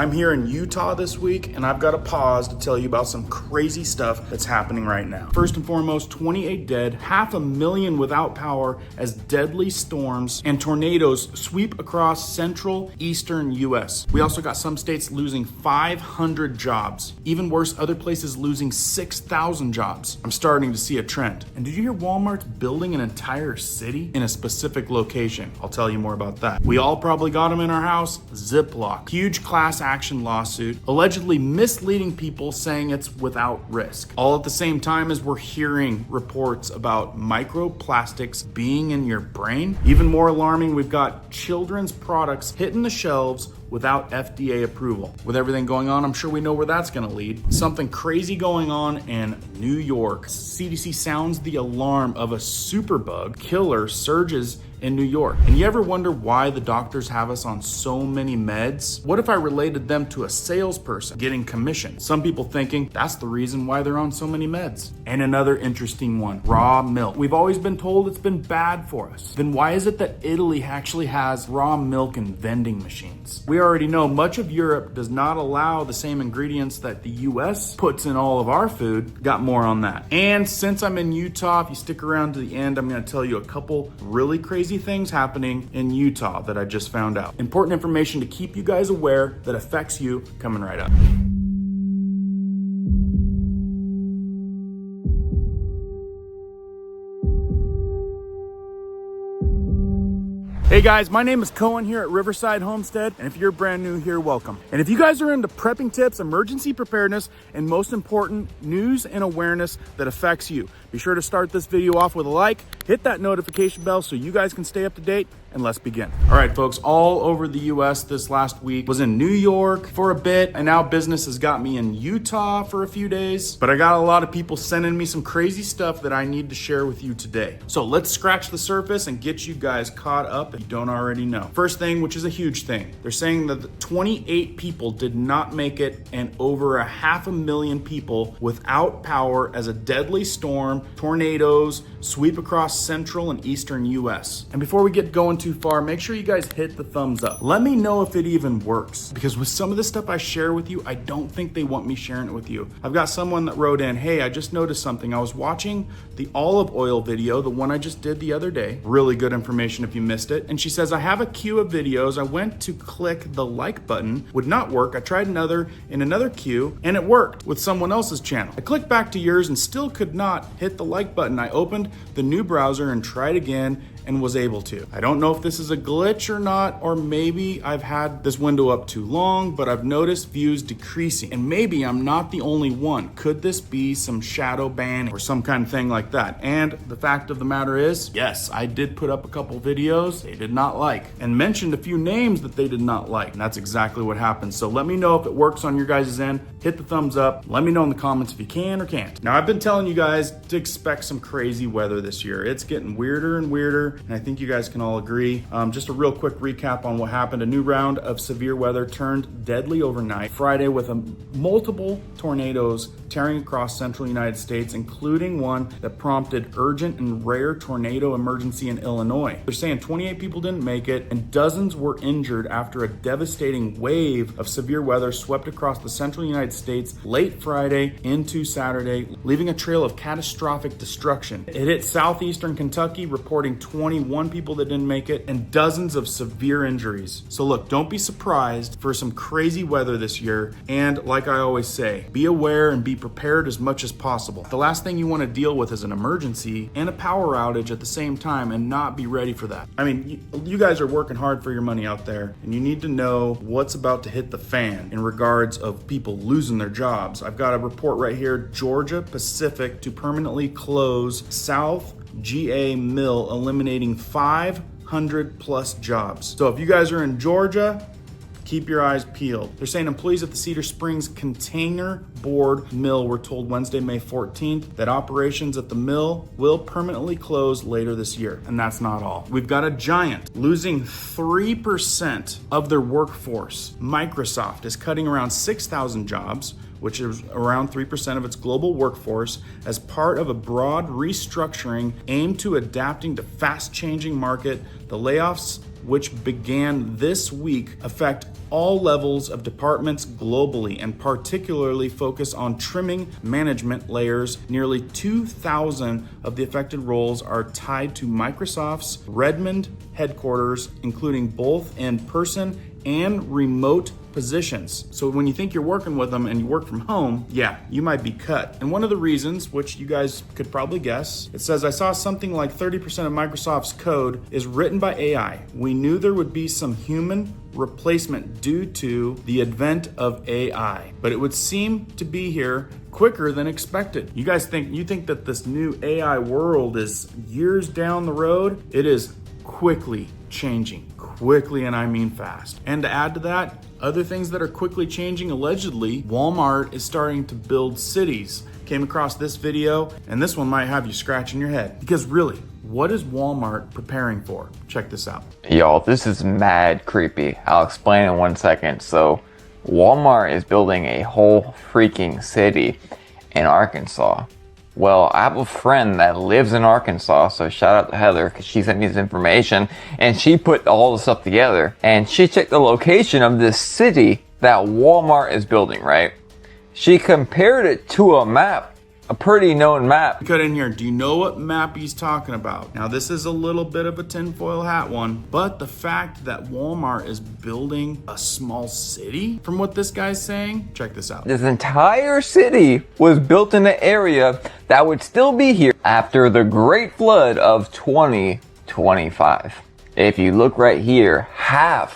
I'm here in Utah this week, and I've got to pause to tell you about some crazy stuff that's happening right now. First and foremost, 28 dead, 500,000 without power as deadly storms and tornadoes sweep across central eastern US. We also got some states losing 500 jobs. Even worse, other places losing 6,000 jobs. I'm starting to see a trend. And did you hear Walmart's building an entire city in a specific location? I'll tell you more about that. We all probably got them in our house. Ziploc. Huge class action lawsuit, allegedly misleading people, saying it's without risk. All at the same time as we're hearing reports about microplastics being in your brain. Even more alarming, we've got children's products hitting the shelves without FDA approval. With everything going on, I'm sure we know where that's gonna lead. Something crazy going on in New York. CDC sounds the alarm of a superbug killer surges in New York. And you ever wonder why the doctors have us on so many meds? What if I related them to a salesperson getting commission? Some people thinking that's the reason why they're on so many meds. And another interesting one, raw milk. We've always been told it's been bad for us. Then why is it that Italy actually has raw milk and vending machines? We already know much of Europe does not allow the same ingredients that the US puts in all of our food. Got more on that. And since I'm in Utah, if you stick around to the end, I'm gonna tell you a couple really crazy things happening in Utah that I just found out. Important information to keep you guys aware that affects you coming right up. Hey guys, my name is Cohen here at Riverside Homestead, and if you're brand new here, welcome. And if you guys are into prepping tips, emergency preparedness, and most important, news and awareness that affects you, be sure to start this video off with a like, hit that notification bell so you guys can stay up to date, and let's begin. All right, folks, all over the US this last week. Was in New York for a bit, and now business has got me in Utah for a few days. But I got a lot of people sending me some crazy stuff that I need to share with you today. So let's scratch the surface and get you guys caught up if you don't already know. First thing, which is a huge thing, they're saying that 28 people did not make it, and over 500,000 people without power as a deadly storm, tornadoes sweep across central and eastern US. And before we get going too far, make sure you guys hit the thumbs up. Let me know if it even works, because with some of the stuff I share with you, I don't think they want me sharing it with you. I've got someone that wrote in, hey, I just noticed something. I was watching the olive oil video, the one I just did the other day. Really good information if you missed it. And she says, I have a queue of videos. I went to click the like button, would not work. I tried another in another queue, and it worked with someone else's channel. I clicked back to yours and still could not hit the like button. I opened the new browser and tried again and was able to. I don't know if this is a glitch or not, or maybe I've had this window up too long, but I've noticed views decreasing, and maybe I'm not the only one. Could this be some shadow banning or some kind of thing like that? And the fact of the matter is, yes, I did put up a couple videos they did not like, and mentioned a few names that they did not like, and that's exactly what happened. So let me know if it works on your guys' end. Hit the thumbs up. Let me know in the comments if you can or can't. Now, I've been telling you guys to expect some crazy weather this year. It's getting weirder and weirder, and I think you guys can all agree. Just a real quick recap on what happened. A new round of severe weather turned deadly overnight Friday with multiple tornadoes tearing across central United States, including one that prompted urgent and rare tornado emergency in Illinois. They're saying 28 people didn't make it, and dozens were injured after a devastating wave of severe weather swept across the central United States late Friday into Saturday, leaving a trail of catastrophic destruction. It hit southeastern Kentucky, reporting 21 people that didn't make it and dozens of severe injuries. So look, don't be surprised for some crazy weather this year. And like I always say, be aware and be prepared as much as possible. The last thing you want to deal with is an emergency and a power outage at the same time and not be ready for that. I mean, you guys are working hard for your money out there, and you need to know what's about to hit the fan in regards of people losing their jobs. I've got a report right here, Georgia Pacific to permanently close South GA Mill, eliminating 500 plus jobs. So if you guys are in Georgia, keep your eyes peeled. They're saying employees at the Cedar Springs Container Board Mill were told Wednesday, May 14th, that operations at the mill will permanently close later this year. And that's not all. We've got a giant losing 3% of their workforce. Microsoft is cutting around 6,000 jobs, which is around 3% of its global workforce, as part of a broad restructuring aimed to adapting to fast-changing market. The layoffs, which began this week, affect all levels of departments globally and particularly focus on trimming management layers. Nearly 2,000 of the affected roles are tied to Microsoft's Redmond headquarters, including both in-person and remote positions. So when you think you're working with them and you work from home, yeah, you might be cut. And one of the reasons, which you guys could probably guess, it says, I saw something like 30% of Microsoft's code is written by AI. We knew there would be some human replacement due to the advent of AI, but it would seem to be here quicker than expected. You guys think that this new AI world is years down the road? It is quickly changing, quickly, and I mean fast. And to add to that, other things that are quickly changing, allegedly, Walmart is starting to build cities. Came across this video, and this one might have you scratching your head. Because really, what is Walmart preparing for? Check this out. Y'all, this is mad creepy. I'll explain in 1 second. So, Walmart is building a whole freaking city in Arkansas. Well, I have a friend that lives in Arkansas, so shout out to Heather because she sent me this information and she put all the stuff together and she checked the location of this city that Walmart is building, right? She compared it to a map, a pretty known map. Cut in here. Do you know what map he's talking about? Now, this is a little bit of a tinfoil hat one, but the fact that Walmart is building a small city, from what this guy's saying, check this out. This entire city was built in an area that would still be here after the Great Flood of 2025. If you look right here,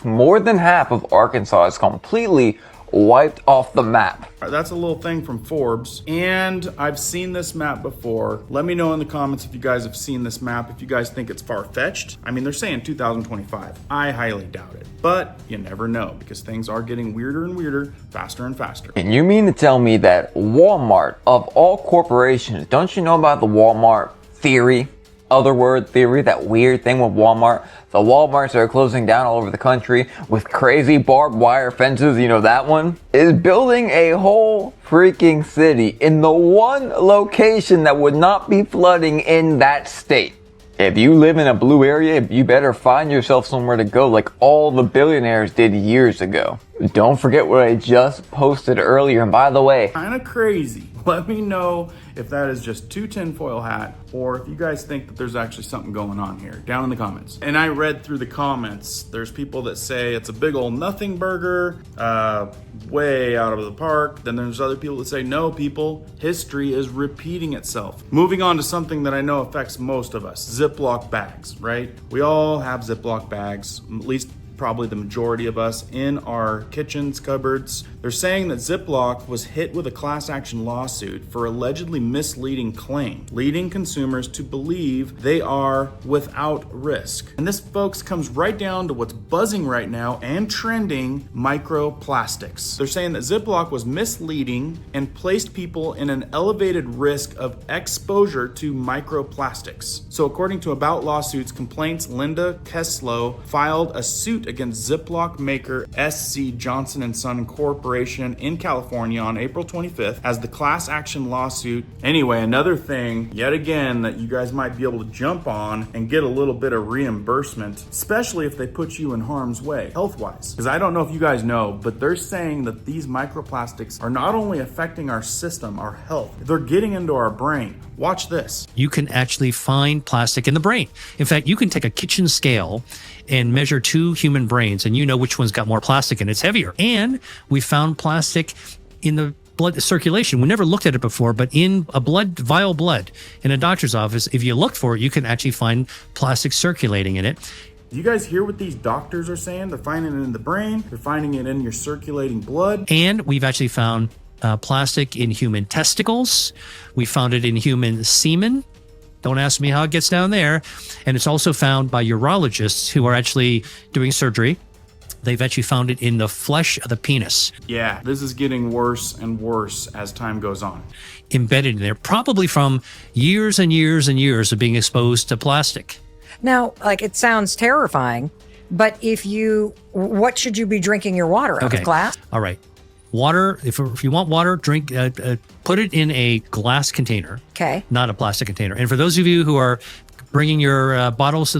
more than half of Arkansas is completely wiped off the map. That's a little thing from Forbes, and I've seen this map before. Let me know in the comments if you guys have seen this map, if you guys think it's far-fetched. I mean, they're saying 2025. I highly doubt it, but you never know because things are getting weirder and weirder, faster and faster. And you mean to tell me that Walmart, of all corporations, don't you know about the Walmart theory? Other word theory, that weird thing with Walmart. The Walmarts that are closing down all over the country with crazy barbed wire fences, you know that one? Is building a whole freaking city in the one location that would not be flooding in that state. If you live in a blue area, you better find yourself somewhere to go like all the billionaires did years ago. Don't forget what I just posted earlier. And by the way, kind of crazy. Let me know if that is just too tinfoil hat or if you guys think that there's actually something going on here down in the comments. And I read through the comments. There's people that say it's a big old nothing burger, way out of the park. Then there's other people that say, no, people, history is repeating itself. Moving on to something that I know affects most of us, Ziploc bags, right? We all have Ziploc bags, at least probably the majority of us, in our kitchens, cupboards. They're saying that Ziploc was hit with a class action lawsuit for allegedly misleading claim, leading consumers to believe they are without risk. And this, folks, comes right down to what's buzzing right now and trending, microplastics. They're saying that Ziploc was misleading and placed people in an elevated risk of exposure to microplastics. So according to About Lawsuits complaints, Linda Keslow filed a suit against Ziploc maker SC Johnson & Son Corporation in California on April 25th as the class action lawsuit. Anyway, another thing, yet again, that you guys might be able to jump on and get a little bit of reimbursement, especially if they put you in harm's way, health-wise. Because I don't know if you guys know, but they're saying that these microplastics are not only affecting our system, our health, they're getting into our brain. Watch this. You can actually find plastic in the brain. In fact, you can take a kitchen scale and measure 2 human brains, and you know which one's got more plastic and it's heavier. And we found plastic in the blood circulation. We never looked at it before, but in a vial of blood in a doctor's office, if you look for it, you can actually find plastic circulating in it. Do you guys hear what these doctors are saying? They're finding it in the brain, they're finding it in your circulating blood. And we've actually found plastic in human testicles. We found it in human semen. Don't ask me how it gets down there. And it's also found by urologists who are actually doing surgery. They've actually found it in the flesh of the penis. Yeah, this is getting worse and worse as time goes on. Embedded in there, probably from years and years and years of being exposed to plastic. Now, like, it sounds terrifying, but what should you be drinking your water out of, glass? All right. Water, if you want water, drink, put it in a glass container. Okay. Not a plastic container. And for those of you who are bringing your water bottles to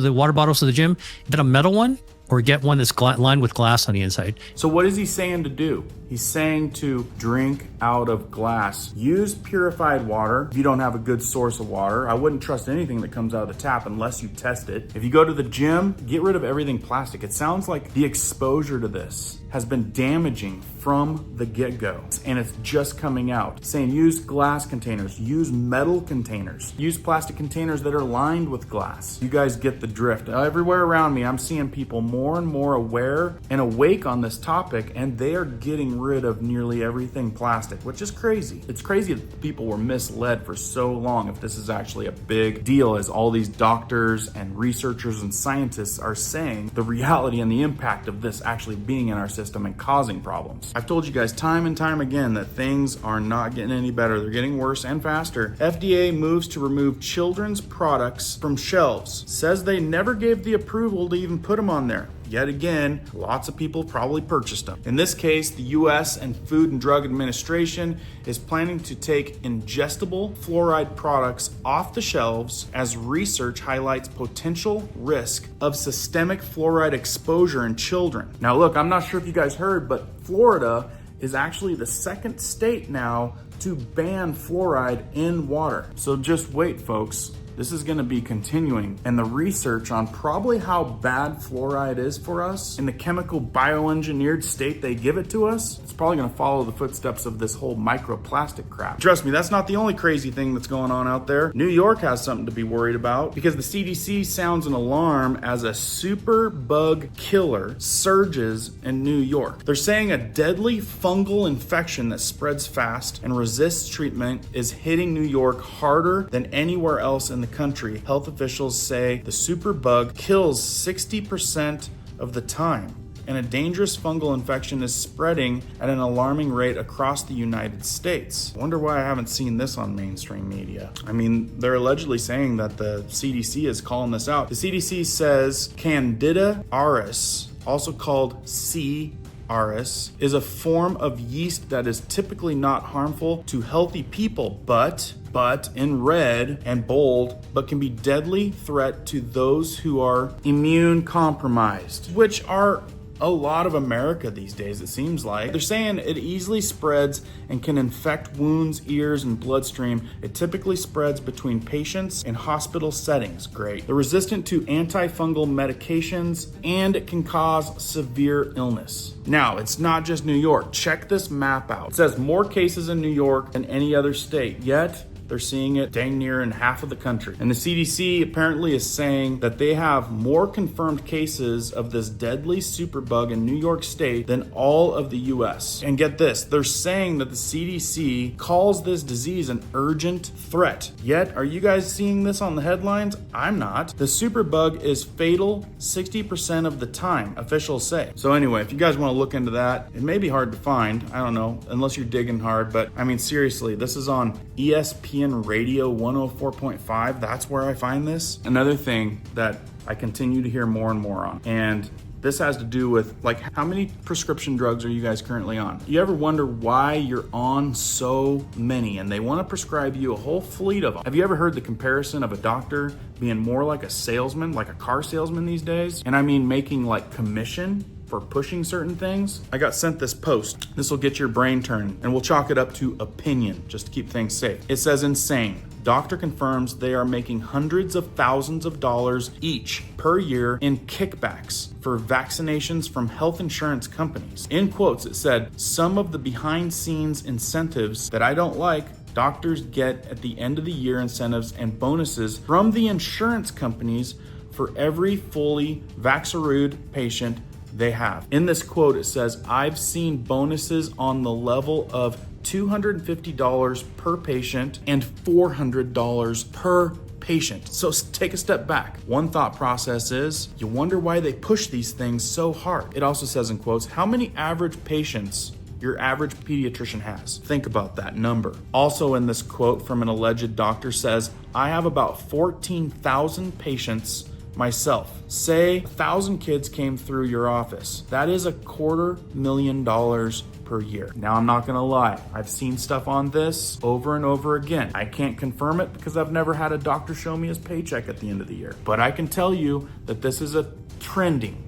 the gym, get a metal one or get one that's lined with glass on the inside. So what is he saying to do? He's saying to drink out of glass. Use purified water if you don't have a good source of water. I wouldn't trust anything that comes out of the tap unless you test it. If you go to the gym, get rid of everything plastic. It sounds like the exposure to this has been damaging from the get-go, and it's just coming out. Saying use glass containers, use metal containers, use plastic containers that are lined with glass. You guys get the drift. Everywhere around me, I'm seeing people more and more aware and awake on this topic, and they are getting rid of nearly everything plastic, which is crazy. It's crazy that people were misled for so long if this is actually a big deal, as all these doctors and researchers and scientists are saying the reality and the impact of this actually being in our system and causing problems. I've told you guys time and time again that things are not getting any better. They're getting worse and faster. FDA moves to remove children's products from shelves. Says they never gave the approval to even put them on there. Yet again, lots of people probably purchased them. In this case, the US and Food and Drug Administration is planning to take ingestible fluoride products off the shelves as research highlights potential risk of systemic fluoride exposure in children. Now look, I'm not sure if you guys heard, but Florida is actually the second state now to ban fluoride in water. So just wait, folks. This is going to be continuing, and the research on probably how bad fluoride is for us in the chemical bioengineered state they give it to us, it's probably going to follow the footsteps of this whole microplastic crap. Trust me, that's not the only crazy thing that's going on out there. New York has something to be worried about because the CDC sounds an alarm as a superbug killer surges in New York. They're saying a deadly fungal infection that spreads fast and resists treatment is hitting New York harder than anywhere else in the country. Health officials say the superbug kills 60% of the time, and a dangerous fungal infection is spreading at an alarming rate across the United States. I wonder why I haven't seen this on mainstream media. I mean, they're allegedly saying that the CDC is calling this out. The CDC says Candida auris, also called C. auris, is a form of yeast that is typically not harmful to healthy people, but in red and bold, but can be deadly threat to those who are immune compromised, which are a lot of America these days, it seems like. They're saying it easily spreads and can infect wounds, ears, and bloodstream. It typically spreads between patients in hospital settings. Great. They're resistant to antifungal medications, and it can cause severe illness. Now, it's not just New York. Check this map out. It says more cases in New York than any other state, yet they're seeing it dang near in half of the country. And the CDC apparently is saying that they have more confirmed cases of this deadly superbug in New York State than all of the US. And get this, they're saying that the CDC calls this disease an urgent threat. Yet, are you guys seeing this on the headlines? I'm not. The superbug is fatal 60% of the time, officials say. So anyway, if you guys want to look into that, it may be hard to find. I don't know, unless you're digging hard. But I mean, seriously, this is on ESPN Radio 104.5. That's where I find this. Another thing that I continue to hear more and more on, and this has to do with, like, how many prescription drugs are you guys currently on? You ever wonder why you're on so many and they want to prescribe you a whole fleet of them? Have you ever heard the comparison of a doctor being more like a salesman, like a car salesman these days? And I mean making like commission for pushing certain things. I got sent this post. This will get your brain turning, and we'll chalk it up to opinion just to keep things safe. It says insane. Doctor confirms they are making hundreds of thousands of dollars each per year in kickbacks for vaccinations from health insurance companies. In quotes, it said, some of the behind scenes incentives that I don't like, doctors get at the end of the year incentives and bonuses from the insurance companies for every fully vaccinated patient they have. In this quote, it says, I've seen bonuses on the level of $250 per patient and $400 per patient. So take a step back. One thought process is, you wonder why they push these things so hard. It also says in quotes, how many average patients your average pediatrician has. Think about that number. Also in this quote from an alleged doctor says, I have about 14,000 patients myself. Say 1,000 kids came through your office. That is $250,000 per year. Now, I'm not gonna lie, I've seen stuff on this over and over again. I can't confirm it because I've never had a doctor show me his paycheck at the end of the year. But I can tell you that this is a trending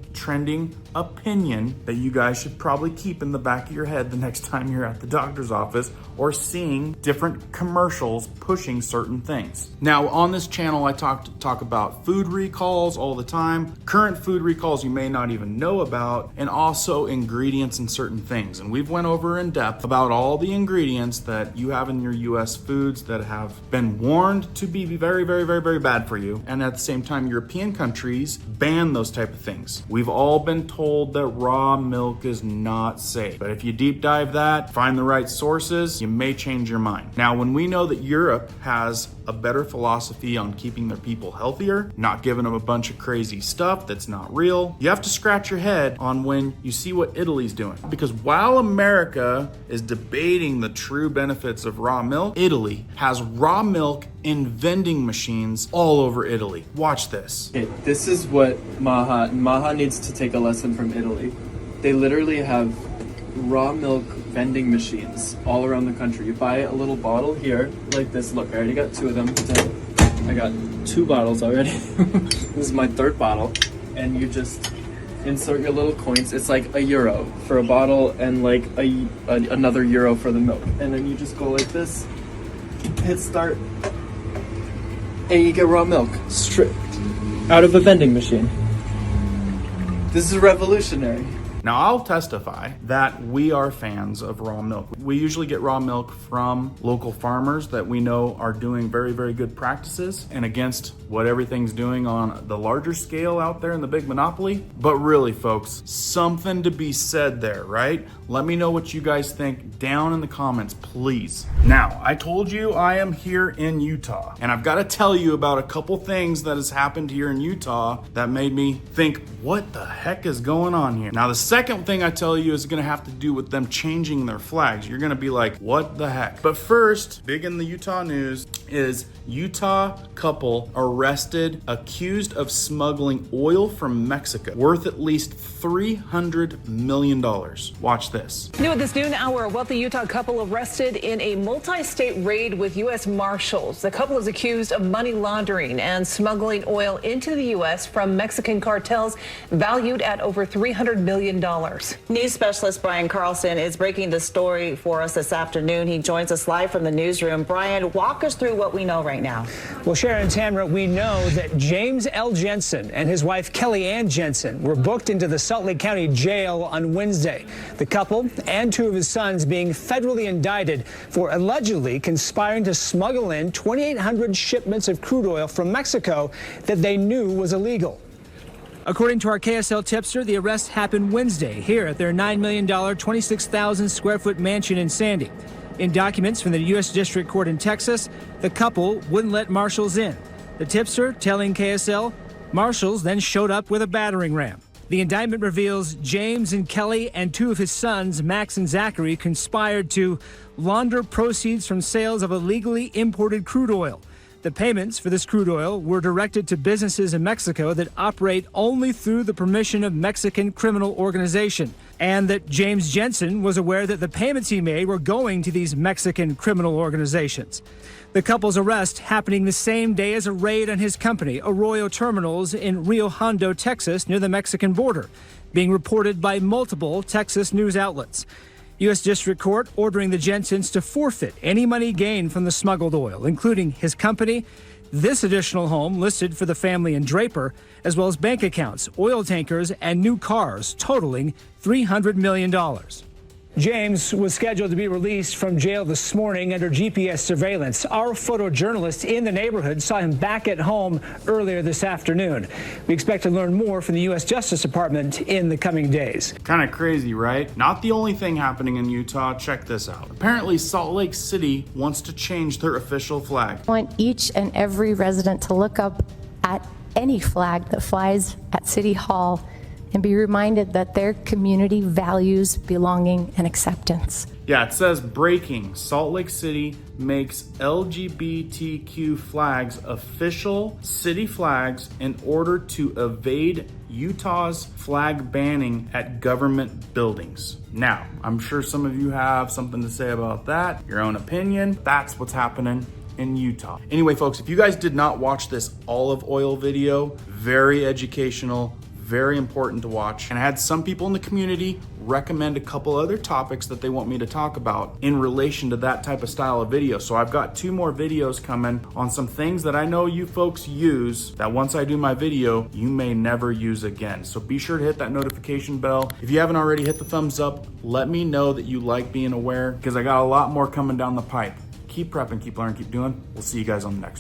opinion that you guys should probably keep in the back of your head the next time you're at the doctor's office or seeing different commercials pushing certain things. Now, on this channel, I talk about food recalls all the time, current food recalls you may not even know about, and also ingredients in certain things. And we've went over in depth about all the ingredients that you have in your US foods that have been warned to be very, very, very, very bad for you. And at the same time, European countries ban those type of things. We've all been told that raw milk is not safe. But if you deep dive that, find the right sources, you may change your mind. Now, when we know that Europe has a better philosophy on keeping their people healthier, not giving them a bunch of crazy stuff that's not real, you have to scratch your head on when you see what Italy's doing. Because while America is debating the true benefits of raw milk, Italy has raw milk in vending machines all over Italy. Watch this. Okay, this is what Maha needs to take a lesson from Italy. They literally have raw milk vending machines all around the country. You buy a little bottle here, like this. Look, I already got 2 of them. I got 2 bottles already. This is my 3rd bottle. And you just insert your little coins. It's like €1 for a bottle and like another euro for the milk. And then you just go like this, hit start, and you get raw milk straight out of a vending machine. This is revolutionary. Now, I'll testify that we are fans of raw milk. We usually get raw milk from local farmers that we know are doing very, very good practices and against what everything's doing on the larger scale out there in the big monopoly. But really, folks, something to be said there, right? Let me know what you guys think down in the comments, please. Now, I told you I am here in Utah, and I've got to tell you about a couple things that has happened here in Utah that made me think, what the heck is going on here? Now, the second thing I tell you is going to have to do with them changing their flags. You're going to be like, what the heck? But first, big in the Utah news is Utah couple arrested accused of smuggling oil from Mexico worth at least $300 million. Watch this. New at this noon hour, a wealthy Utah couple arrested in a multi-state raid with U.S. Marshals. The couple is accused of money laundering and smuggling oil into the U.S. from Mexican cartels valued at over $300 million. News specialist Brian Carlson is breaking the story for us this afternoon. He joins us live from the newsroom. Brian, walk us through what we know right now. Well, Sharon and Tamara, we know that James L. Jensen and his wife Kelly Ann Jensen were booked into the Salt Lake County Jail on Wednesday. The couple and 2 of his sons being federally indicted for allegedly conspiring to smuggle in 2,800 shipments of crude oil from Mexico that they knew was illegal. According to our KSL tipster, the arrest happened Wednesday here at their $9 million, 26,000 square foot mansion in Sandy. In documents from the U.S. District Court in Texas, the couple wouldn't let marshals in. The tipster telling KSL, marshals then showed up with a battering ram. The indictment reveals James and Kelly and 2 of his sons, Max and Zachary, conspired to launder proceeds from sales of illegally imported crude oil. The payments for this crude oil were directed to businesses in Mexico that operate only through the permission of Mexican criminal organization, and that James Jensen was aware that the payments he made were going to these Mexican criminal organizations. The couple's arrest happening the same day as a raid on his company, Arroyo Terminals in Rio Hondo, Texas, near the Mexican border, being reported by multiple Texas news outlets. U.S. District Court ordering the Jensens to forfeit any money gained from the smuggled oil, including his company, this additional home listed for the family in Draper, as well as bank accounts, oil tankers, and new cars totaling $300 million. James was scheduled to be released from jail this morning under GPS surveillance. Our photojournalist in the neighborhood saw him back at home earlier this afternoon. We expect to learn more from the U.S. Justice Department in the coming days. Kind of crazy, right? Not the only thing happening in Utah. Check this out. Apparently, Salt Lake City wants to change their official flag. I want each and every resident to look up at any flag that flies at City Hall and be reminded that their community values belonging and acceptance. Yeah, it says breaking. Salt Lake City makes LGBTQ flags official city flags in order to evade Utah's flag banning at government buildings. Now, I'm sure some of you have something to say about that, your own opinion. That's what's happening in Utah. Anyway, folks, if you guys did not watch this olive oil video, very educational, very important to watch. And I had some people in the community recommend a couple other topics that they want me to talk about in relation to that type of style of video. So I've got 2 more videos coming on some things that I know you folks use that once I do my video, you may never use again. So be sure to hit that notification bell. If you haven't already, hit the thumbs up. Let me know that you like being aware, because I got a lot more coming down the pipe. Keep prepping, keep learning, keep doing. We'll see you guys on the next one.